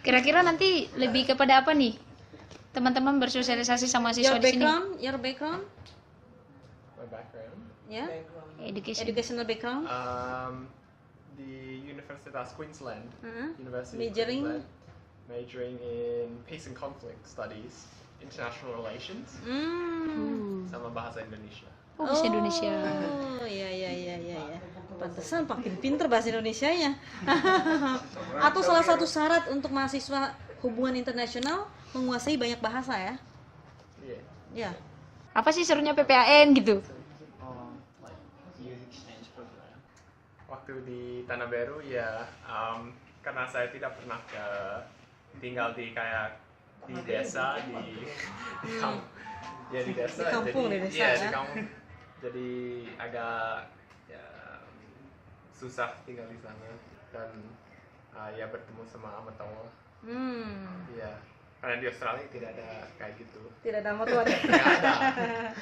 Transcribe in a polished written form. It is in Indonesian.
Kira-kira nanti lebih kepada apa nih? Teman-teman bersosialisasi sama siswa di sini. Your background? My background? Yeah? Education. Educational background? The Universitas Queensland. Uh-huh. University Majoring? of Queensland. Majoring in Peace and Conflict Studies, International Relations, sama Bahasa Indonesia. Oh, bahasa Indonesia. Oh, iya. Pantesan makin pinter bahasa Indonesianya. Atau salah satu syarat untuk mahasiswa hubungan internasional menguasai banyak bahasa ya? Iya. Ya. Apa sih serunya PPAN gitu? Like youth exchange program. Waktu di Tanah Baru ya, karena saya tidak pernah tinggal di kayak di desa di kampung. Ya di desa. Di kampung, jadi, di desa iya, ya? di kampung. Jadi agak ya, susah tinggal di sana dan ya bertemu sama Amatoa. Iya, karena di Australia tidak ada kayak gitu. Tidak ada motor. Tidak ada.